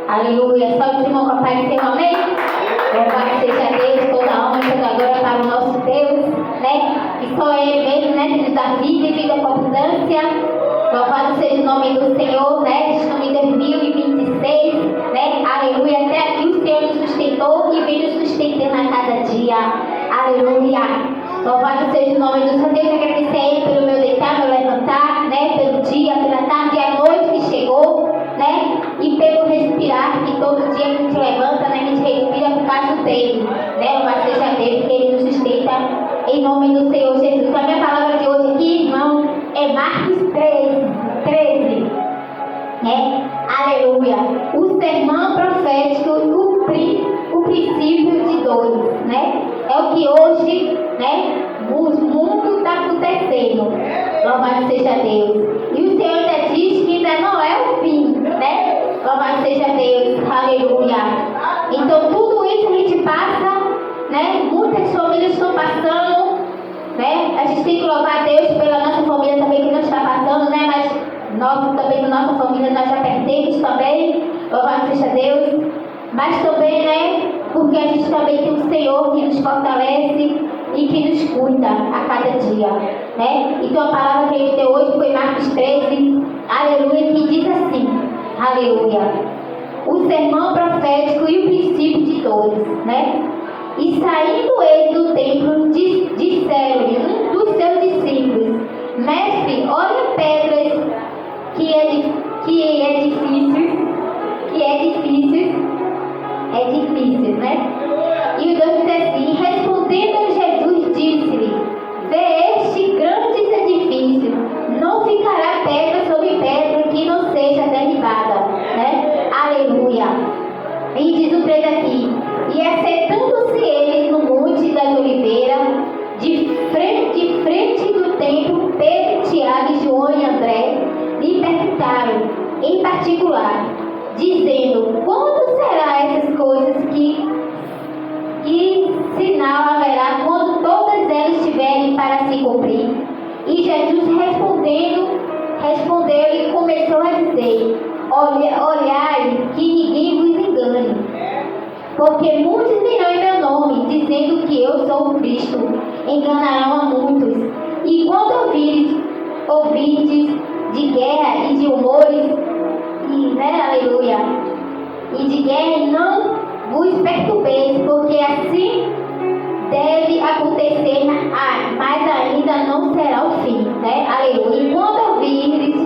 Aleluia. Só de irmão papai e seu amém. Louvado seja Deus, toda a honra e toda a glória para o nosso Deus, né? Que só Ele mesmo, né? Que nos dá vida e vida com abundância. Louvado seja o nome do Senhor, né? Estamos em 2026, né? Aleluia. Até aqui o Senhor nos sustentou e vem nos sustentando a cada dia. Aleluia. Louvado seja o nome do Senhor. Deus, agradecer a Ele pelo meu deitar, meu levantar, né? Pelo dia, pela tarde e a noite que chegou, né? E pelo respirar, que todo dia que a gente levanta, né? A gente respira por causa dele, né? Louvado seja Deus, que Ele nos sustenta em nome do Senhor Jesus. A minha palavra de hoje aqui, irmão, é Marcos 13, né? Aleluia. O sermão profético, o princípio de dores, né? É o que hoje, né? O mundo está acontecendo. Louvado seja Deus. E o Senhor ainda diz que ainda não é o fim, né? Louvado seja Deus. Aleluia. Então tudo isso a gente passa, né? Muitas famílias estão passando, né? A gente tem que louvar a Deus pela nossa família também que não está passando, né? Mas nós também, na nossa família, nós já perdemos também. Louvado seja Deus. Mas também, né? Porque a gente também tem um Senhor que nos fortalece e que nos cuida a cada dia, né? Então a palavra que ele deu hoje foi Marcos 13, aleluia, que diz assim, aleluia, o sermão profético e o princípio de dores, né? E saindo ele do templo, disseram-lhe um dos seus discípulos, mestre, olha pedras que é difícil, né? E o Deus disse assim, respondendo Jesus, disse-lhe, vê este grandes edifícios, não ficará pedra sobre pedra que não seja derribada, né? Aleluia. E diz o 3 aqui, e assentando-se ele no monte das oliveiras, de frente do templo, Pedro, Tiago, João e André lhe perguntaram, em particular, dizendo, quando será essas coisas que sinal haverá quando todas elas estiverem para se cumprir? E Jesus respondeu e começou a dizer, olhai que ninguém vos engane, porque muitos virão em meu nome, dizendo que eu sou o Cristo, enganarão a muitos. E quando ouvirdes de guerra e de rumores, né, aleluia, e de guerra, não vos perturbeis, porque assim deve acontecer, mas ainda não será o fim, né, aleluia. E quando ouvirdes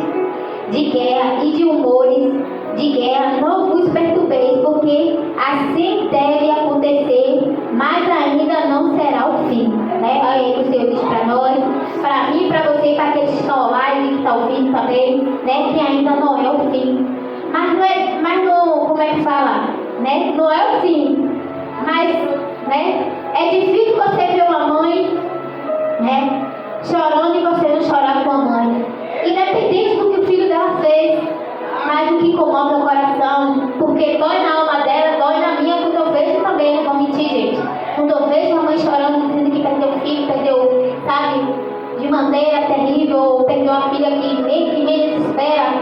de guerra e de rumores de guerra, não vos perturbeis, porque assim deve acontecer, mas ainda não será o fim, né? Olha aí o Senhor diz para nós, para mim, para você, para aqueles que estão online, que estão ouvindo também, né? Que ainda não é o fim, mas não, como é que fala, né? Não é o fim, mas, né? É difícil você ver uma mãe, né? Chorando e você não chorar com a mãe, independente do que o filho dela fez. Mas o que incomoda o coração, porque dói na alma dela, dói na minha, quando eu vejo também, não vou mentir, gente. Quando eu vejo uma mãe chorando, dizendo que perdeu o filho, perdeu, sabe, de maneira terrível, ou perdeu a filha que nem desespera,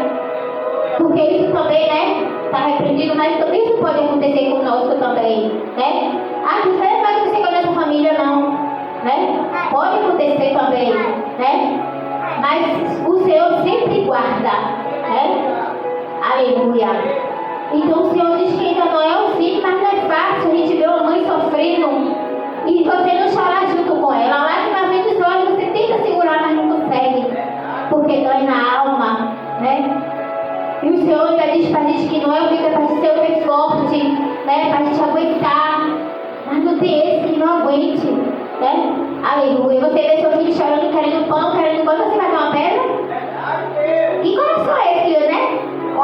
porque isso também, né, está repreendido, mas também isso pode acontecer conosco também, né? Isso não vai acontecer com a nossa família, não, né? Pode acontecer também, né? Mas o Senhor sempre guarda, né? Aleluia. Então o Senhor diz que ainda não é o fim, mas não é fácil a gente ver uma mãe sofrendo e você não chorar junto com ela. A lágrima vem dos olhos, você tenta segurar, mas não consegue, porque dói na alma, né? E o Senhor ainda diz para a gente que não é o fim, é para a gente ser o mais forte, né? Para a gente aguentar, mas não tem esse que não aguente, né? Aleluia. Você vê seu filho chorando, querendo pão, você vai dar uma pedra? Que coração é esse, né? O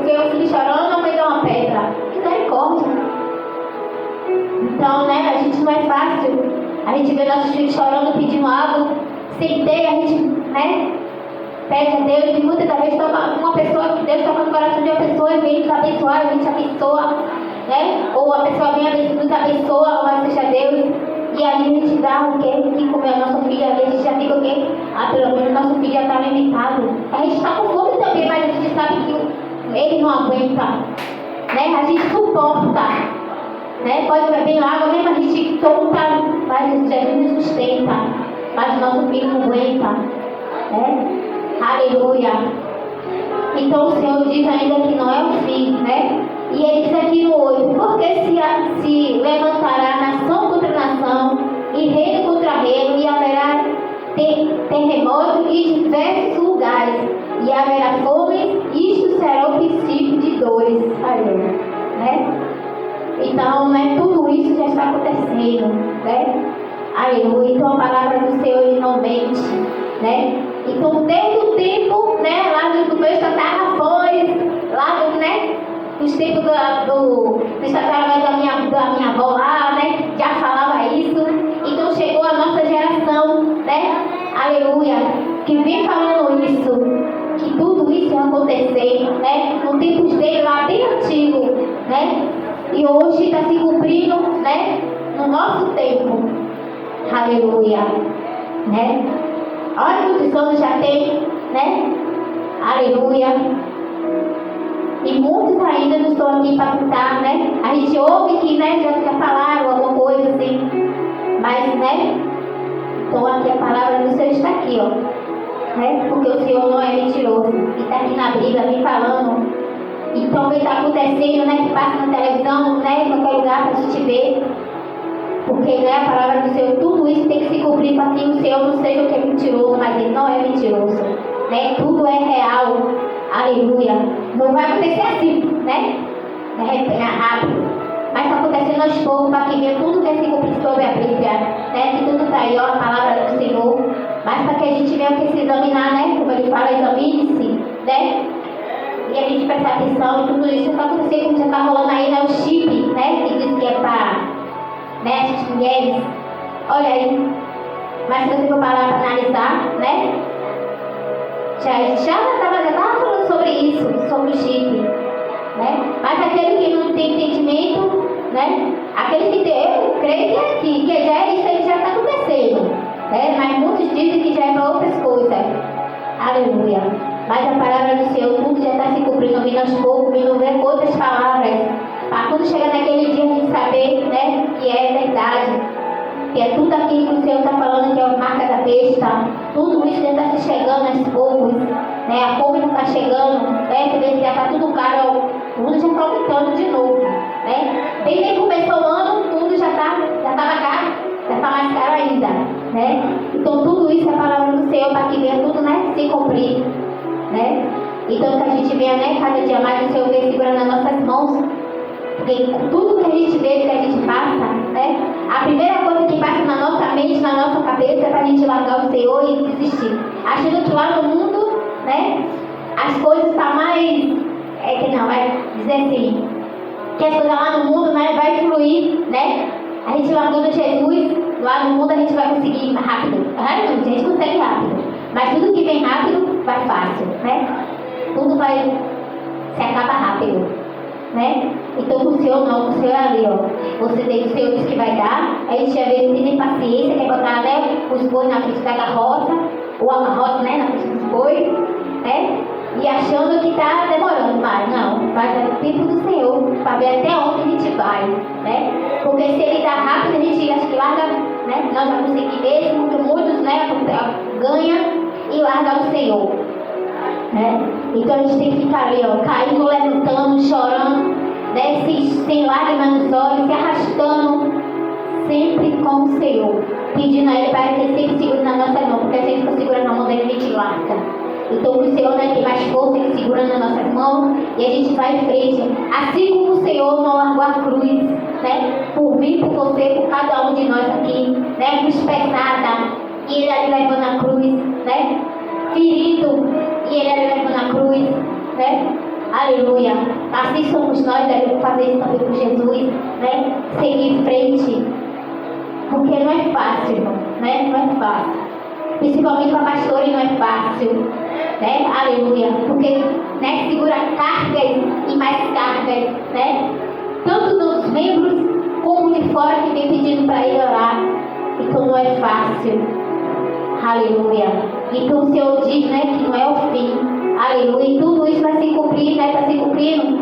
seu filho chorando, a mãe dá uma pedra. Misericórdia. Então, né, a gente não é fácil. A gente vê nossos filhos chorando, pedindo algo, sem ter, a gente, né, pede a Deus. E muitas das vezes uma pessoa, que Deus toca no coração de uma pessoa e vem nos abençoar, a gente abençoa, né? Ou a pessoa vem nos abençoa, louvado seja Deus. E aí a gente dá o quê? Que comer a nossa filha, a gente já fica o quê? Pelo menos nosso filho já está alimentado. A gente está com fome também, mas a gente sabe que ele não aguenta. né? A gente suporta, né? Pode beber água, mesmo a gente toma, mas Jesus nos sustenta, mas o nosso filho não aguenta, né? Aleluia. Então o Senhor diz ainda que não é o fim, né? E ele diz aqui no 8, porque se levantará nação contra nação, e reino contra reino, e haverá terremoto em diversos lugares, e haverá fome, isto será o princípio de dores. Aleluia, né? Então, né, tudo isso já está acontecendo, né? Aleluia. Então a palavra do Senhor ele não mente, né? Então desde o tempo, né, lá dos meus tataravós, lá do, né, dos tempos dos tataravós da minha avó lá, né, já falava isso. Então chegou a nossa geração, né? Aleluia, que vem falando isso, que tudo isso ia acontecer, né? No tempos dele lá bem antigo, né? E hoje está se cumprindo, né? No nosso tempo. Aleluia, né? Olha quantos anos já tem, né? Aleluia. E muitos ainda não estão aqui para contar, né? A gente ouve que, né, já falaram alguma coisa assim, mas, né? Então aqui a palavra do Senhor está aqui, ó, né? Porque o Senhor não é mentiroso. E está aqui na Bíblia, me falando. Então, o que está acontecendo, né? Que passa na televisão, né? Em qualquer lugar para a gente ver. Porque, né, a palavra do Senhor, tudo isso tem que se cumprir para que o Senhor não seja o que é mentiroso, mas Ele não é mentiroso, né? Tudo é real, aleluia. Não vai acontecer assim, né? De repente, rápido. Mas está acontecendo aos poucos para que venha tudo que se cumprir sobre a Bíblia, né? Que tudo está aí, ó, a palavra do Senhor. Mas para que a gente venha que se examinar, né? Como Ele fala, examine-se, né? E a gente prestar atenção em tudo isso que está acontecendo, como já está rolando aí, né? O chip, né? Que diz que é para, né, as mulheres, olha aí, mas se você for parar para analisar, né, já estava falando sobre isso, sobre o chip, né, mas aquele que não tem entendimento, né, aquele que tem, eu creio que é aqui, que já é isso aí que já está acontecendo, né, mas muitos dizem que já é para outras coisas, aleluia, mas a palavra do Senhor, tudo já está se cumprindo, vindo aos poucos, vindo ver outras palavras, para quando chegar naquele dia a gente saber, né, que é verdade, que é tudo aquilo que o Senhor está falando, que é a marca da besta, tudo isso já está se chegando aos poucos, né, a fome não está chegando, né, que já está tudo caro, tudo já está aumentando de novo, né, desde que começou o ano, tudo já estava caro, já está mais caro ainda, né, então tudo isso é a palavra do Senhor para que venha tudo, né, se cumprir, né, então que a gente venha, né, cada dia mais o Senhor venha segurando nas nossas mãos. Porque tudo que a gente vê, que a gente passa, né? A primeira coisa que passa na nossa mente, na nossa cabeça, é para a gente largar o Senhor e desistir. Achando que lá no mundo, né? As coisas estão mais... que não, vai dizer assim... Que as coisas lá no mundo, né? Vai fluir, né? A gente largando Jesus, lá no mundo a gente vai conseguir rápido. A gente consegue rápido. Mas tudo que vem rápido, vai fácil, né? Tudo vai... se acaba rápido. Né? Então o Senhor não, o Senhor é ali, ó. Você tem, o Senhor diz que vai dar, aí você às vezes tem paciência, quer botar, né, os bois na frente da carroça, ou a carroça, né, na frente dos bois, né? E achando que tá demorando mais. Não, mas é o tempo do Senhor, para ver até onde a gente vai, né? Porque se Ele dá rápido, a gente acha que larga, né? Nós já conseguimos mesmo, que muitos, né, ganha e larga o Senhor. Né? Então a gente tem que ficar ali, ó, caindo, levantando, chorando, né? Sem lágrimas nos olhos, se arrastando, sempre com o Senhor, pedindo a Ele para que Ele sempre segure na nossa mão, porque a gente está segurando a mão dele, a gente larga. Então o Senhor, né, tem mais força, Ele segura nas nossas mãos e a gente vai em frente. Assim como o Senhor não largou a cruz, né? Por mim, por você, por cada um de nós aqui, né? Cruz pesada, e Ele ali levando a cruz, né? Ferido, e Ele ali levando a cruz, né? Aleluia. Assim somos nós, devemos fazer isso também por Jesus, né? Seguir em frente, porque não é fácil, irmão, né? Não é fácil. Principalmente para pastores não é fácil, né? Aleluia. Porque, né, segura cargas e mais cargas, né? Tanto dos membros como de fora que vem pedindo para ele orar. Então não é fácil. Aleluia. Então o Senhor diz, né, que não é o fim. Aleluia. E tudo isso vai se cumprir, né? Está se cumprindo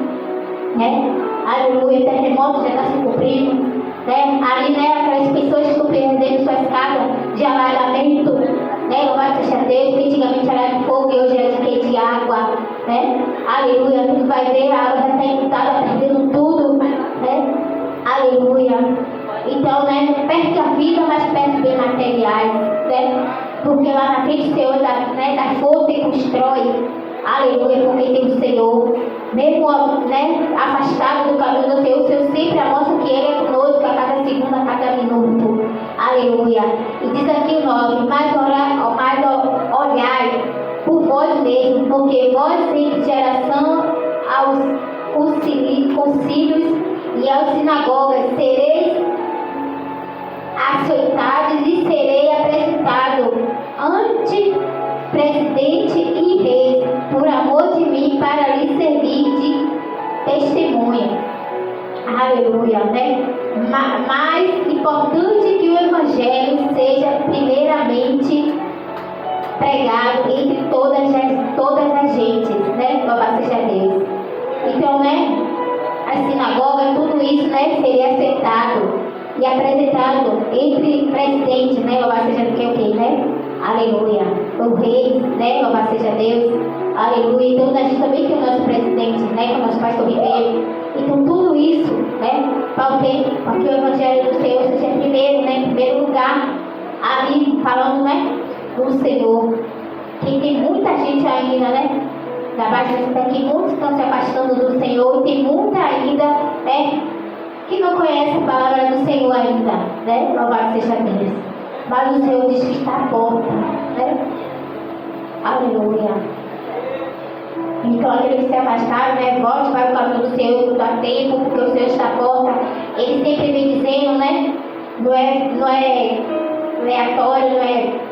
né? Aleluia, terremoto já está se cumprindo, né? Ali, né, aquelas pessoas que estão perdendo suas casas de alagamento, né? Louvado seja Deus, que antigamente era de fogo e hoje é de água, né? Aleluia, tu vai ver, a água já está inundada, perdendo tudo, né? Aleluia. Então, né, perde a vida, mas perde bem materiais, né? Porque lá na frente o Senhor dá força e constrói. Aleluia, porque tem o Senhor. Mesmo, né, afastado do caminho do Senhor, o Senhor sempre mostra que Ele é conosco a cada segundo, a cada minuto. Aleluia. E diz aqui o 9, mas olhai por vós mesmos, porque vós em geração aos concílios e às sinagogas sereis açoitados e serei apresentado ante presidente e rei, por amor de mim, para lhe servir de testemunha. Aleluia, né? Mais importante que o Evangelho seja primeiramente pregado entre todas as gentes, né? Louvado seja Deus. Então, né? A sinagoga, tudo isso, né? Seria aceitado e apresentado entre presidentes, né? Louvado seja Deus, né? Aleluia. O rei, né? Louvado seja Deus. Aleluia. Então, a gente também tem o nosso presidente, né? Que é o nosso pastor Ribeiro. Então, tudo isso, né? Para que o Evangelho do Senhor seja primeiro, né? Em primeiro lugar, ali falando, né? Do Senhor. Que tem muita gente ainda, né? Da Batista aqui, muitos estão se afastando do Senhor e tem muita ainda, né? Que não conhece a palavra do Senhor ainda, né? Louvado seja Deus. Mas o Senhor diz que está à porta, né? Aleluia. Então, aqueles que se afastaram, né? Volte para o caminho do Senhor, tudo a tempo, porque o Senhor está à porta. Ele sempre vem dizendo, né? Não é aleatório,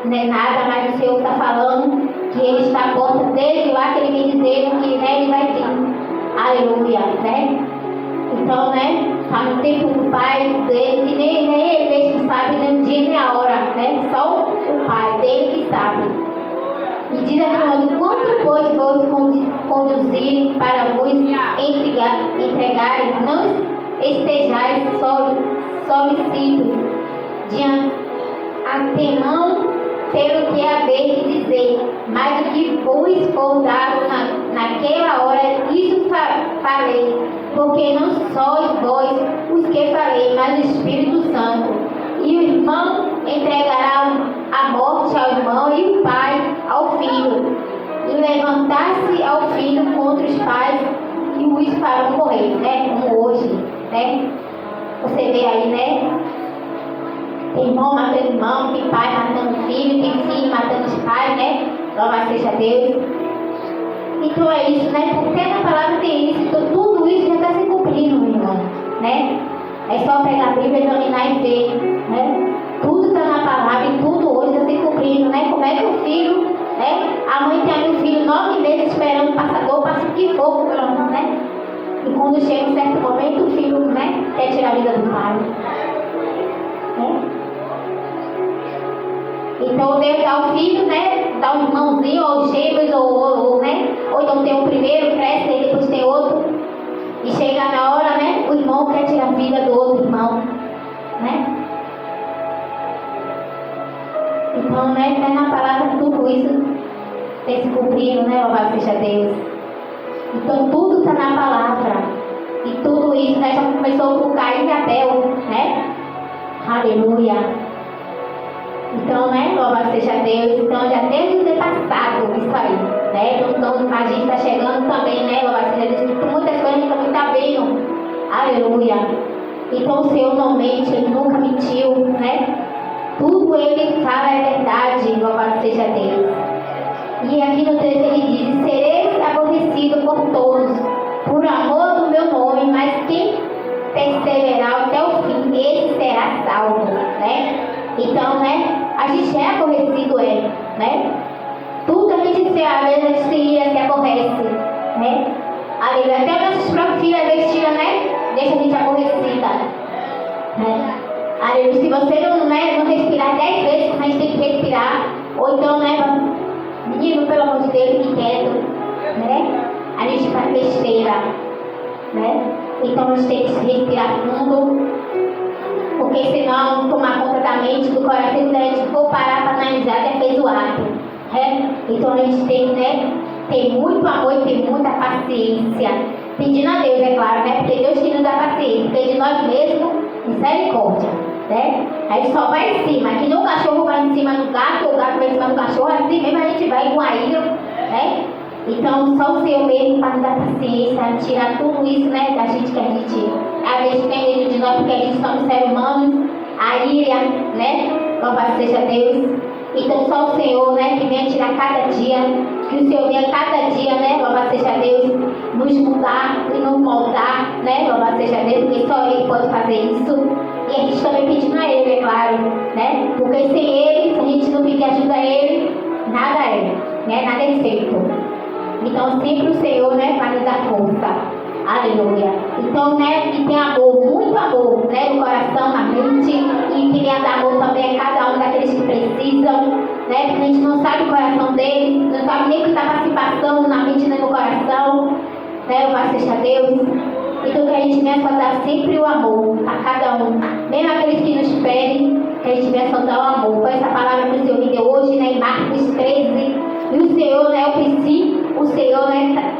não é nada, mas o Senhor está falando que Ele está à porta desde lá que Ele vem dizendo que, né, Ele vai vir. Aleluia, né? Então, né? Está no tempo do Pai dele, que nem ele mesmo sabe, nem o dia nem a hora, né? Só o Pai dele que sabe. E diz aqui, quanto pois vos conduzirem para vos entregarem, não estejais solícitos de antemão pelo que haver de dizer, mas o que vos for dado naquela hora, isso falei, porque não sois vós os que falei, mas o Espírito Santo. E o irmão entregará a morte ao irmão e o pai ao filho, e levantar-se ao filho contra os pais e os farão morrer, né? Como hoje, né? Você vê aí, né? Tem irmão matando irmão, tem pai matando filho, tem filho matando os pais, né? Louvado seja Deus. Então é isso, né? Porque na palavra tem isso, então tudo isso já está se cumprindo, meu irmão, né? É só pegar a Bíblia, examinar e ver, né? Tudo está na palavra e tudo hoje está se cumprindo, né? Como é que o filho, né? A mãe tem um filho 9 meses esperando passador, passa o que for, pelo menos, né? E quando chega um certo momento, o filho, né? Quer tirar a vida do pai, né? Então Deus dá o filho, né? Dá um irmãozinho, ou gêmeos, ou né? Ou então tem o primeiro, cresce, e depois tem outro. E chega na hora, né? O irmão quer tirar a vida do outro irmão, né? Então, né? Tá na palavra tudo isso tem se cumprido, né? Louvado seja Deus. Então tudo está na palavra. E tudo isso, né? Já começou com Caim e Abel, né? Aleluia. Então, né, louvado seja Deus. Então, já desde o passado isso aí, né? Então, a gente está chegando também, né, louvado seja Deus. Muitas coisas a gente também está vendo. Aleluia. Então, o Senhor não mente, Ele nunca mentiu, né? Tudo Ele fala é verdade, louvado seja Deus. E aqui no texto Ele diz, sereis aborrecidos por todos, por amor do meu nome, mas quem perseverar até o fim, esse será salvo, né? Então, né, a gente é aborrecido, né? Tudo a gente se aborrece, né? Aleluia. Até nossos próprios filhos, às vezes, né? Deixa a gente aborrecida, né? Aleluia. Se você não respirar 10 vezes, como a gente tem que respirar, ou então, né, menino, pelo amor de Deus, fique quieto, né? A gente faz besteira. né? Então a gente tem que respirar fundo, porque senão tomar conta da mente, do coração, a gente for parar para analisar, já fez o ato, né? Então a gente tem que, né, ter muito amor e ter muita paciência, pedindo a Deus, é claro, né? Porque Deus que nos dá paciência, porque de nós mesmos, misericórdia, né? A gente só vai em cima, que nem o cachorro vai em cima do gato, ou o gato vai em cima do cachorro, assim mesmo a gente vai com a ira, né? Então, só o Senhor mesmo para nos dar paciência, tirar tudo isso, né, da gente que a gente, às vezes, tem medo de nós, porque a gente somos seres humanos, a ira, né, louvado seja Deus. Então, só o Senhor, né, que venha tirar cada dia, que o Senhor venha cada dia, né, louvado seja Deus, nos mudar e nos moldar, né, louvado seja Deus, porque só Ele pode fazer isso. E a gente também pedindo a Ele, é claro, né, porque sem Ele, se a gente não pedir ajuda a Ele, nada é, né, nada é feito. Então, sempre o Senhor, né, vai nos dar força. Aleluia. Então, né, que tem amor, muito amor, né, no coração, na mente, e que venha dar amor também a cada um daqueles que precisam, né, porque a gente não sabe o coração deles, não sabe nem o que está se passando na mente nem no coração, né, louvado seja Deus. Então, que a gente venha só dar sempre o amor a cada um, mesmo aqueles que nos pedem, que a gente venha só dar o amor. Foi essa palavra que o Senhor me deu hoje, né, em Marcos 13, e o Senhor, né, o princípio, o Senhor, né,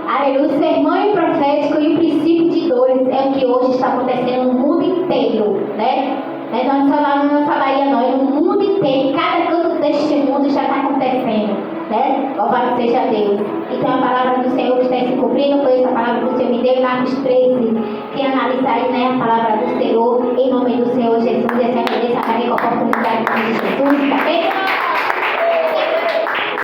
aleluia, o sermão profético e o princípio de dores é o que hoje está acontecendo no mundo inteiro, né? Não só lá na nossa Bahia, não, é no mundo inteiro, em cada canto deste mundo já está acontecendo, né? Louvado seja Deus. Então a palavra do Senhor que está se cumprindo foi essa palavra que o Senhor me deu em Marcos 13, que analisa aí, né, a palavra do Senhor, em nome do Senhor Jesus, e essa é a oportunidade de Jesus, tá bem?